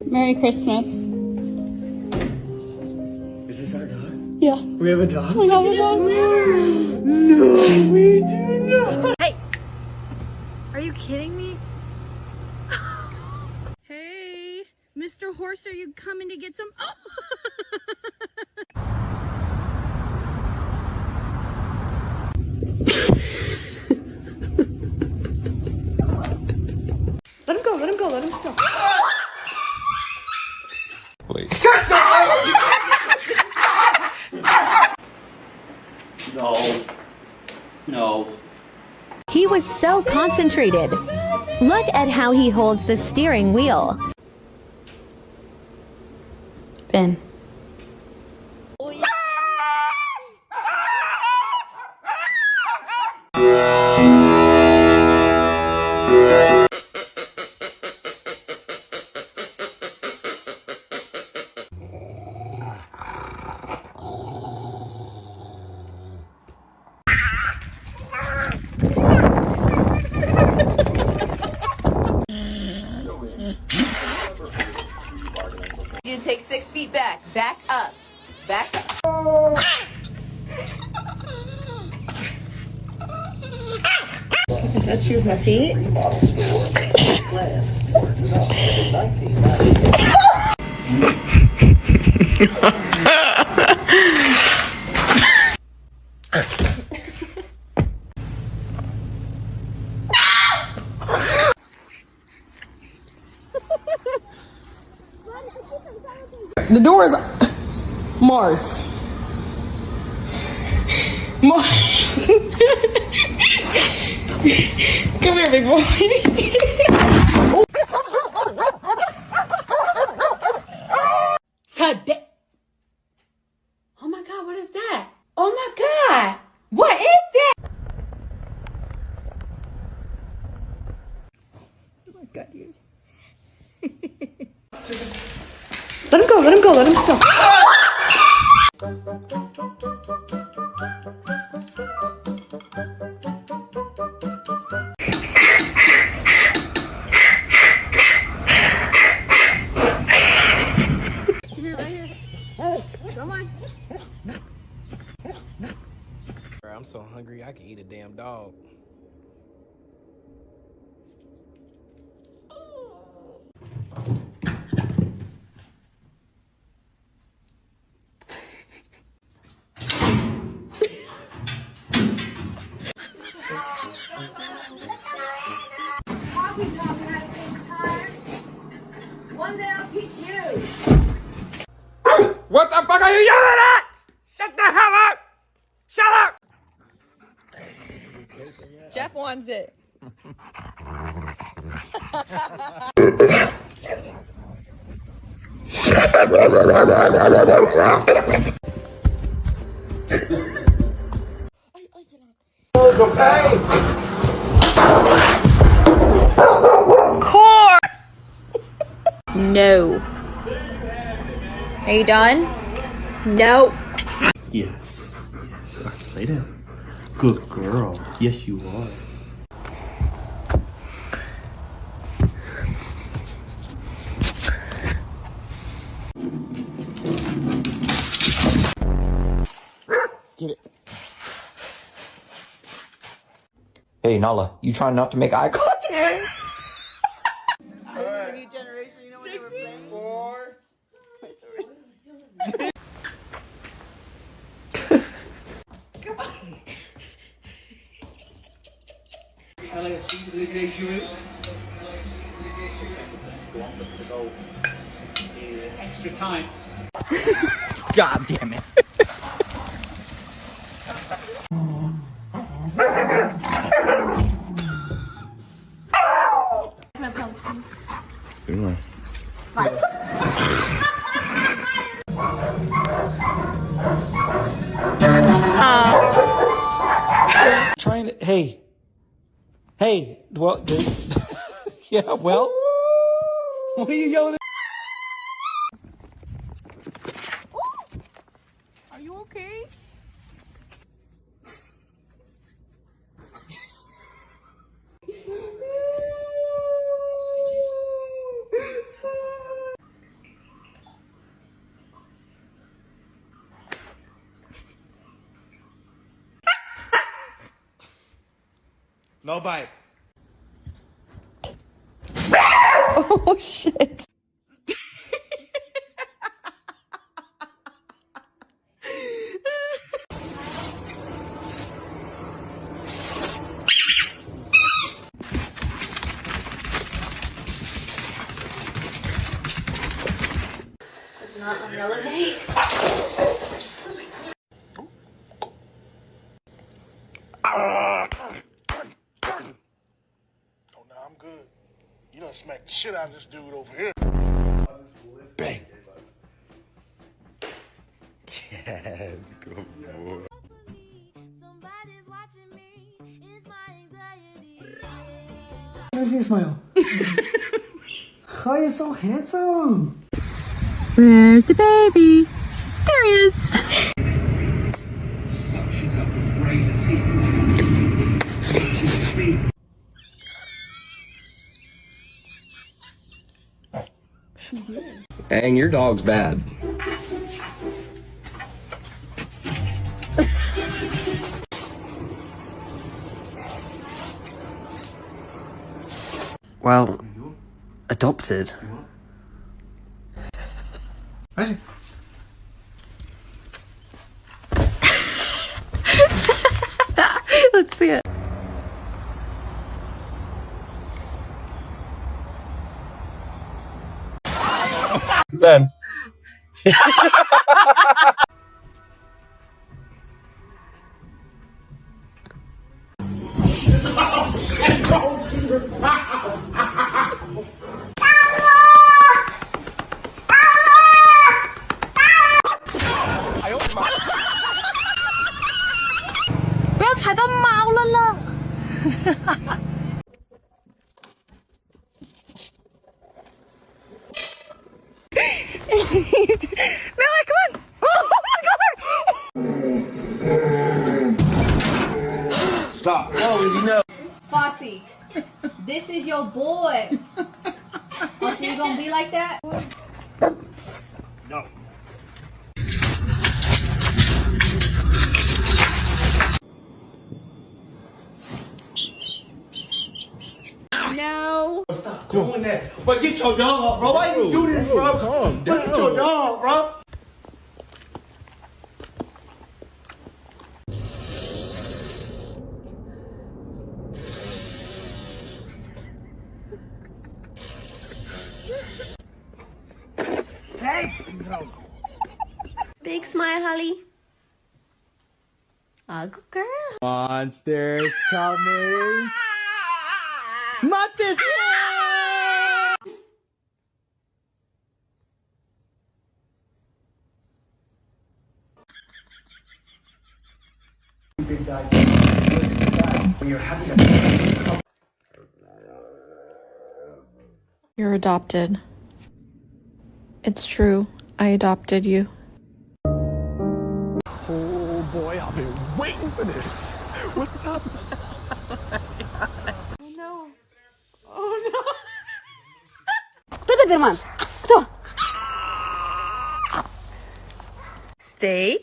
Merry Christmas. Is this our dog? Yeah. We have a dog? We have a dog. No, we do not. Hey! Are you kidding me? Hey, Mr. Horse, are you coming to get some? Oh! Let him go, let him go, let him stop. Wait. No. No. He was so concentrated. Look at how he holds the steering wheel. Ben. You take 6 feet back. Back up. Back up. Can I touch you with my feet? The door is Mars. Come here, big boy. Oh my God, what is that? Oh my God. What is that? Oh my God, you. Let him go, let him go, let him stop. I'm so hungry, I can eat a damn dog. What the fuck are you yelling at? Shut the hell up! Shut up! Jeff wants it. It's okay. Core! No. Are you done? No. Yes. Yes. Okay, lay down. Good girl. Yes, you are. Get it. Hey, Nala, you trying not to make eye contact? New generation, you know what they were playing? 4. Extra time. God damn it. Trying to, hey, well, yeah, well, what are you yelling at? Are you okay? No bite. Oh shit. It's not umbrella day. Oh, no, I'm good. You done smacked the shit out of this dude over here. Bang. Yes, good boy. Why does he smile? Oh, you're so handsome. Where's the baby? There he is. Dang, your dog's bad. Well, adopted. Let's see it. Then. Stop. Oh, is he no? Fossey, this is your boy. Oh, so you gonna be like that? No. No. Stop doing that. But get your dog, bro. Why you do this, bro? Calm down. Get your dog, bro. Big smile, Holly. Oh, good girl. Monsters coming. Monsters! You're adopted. It's true. I adopted you. Oh, boy, I've been waiting for this. What's up? Stay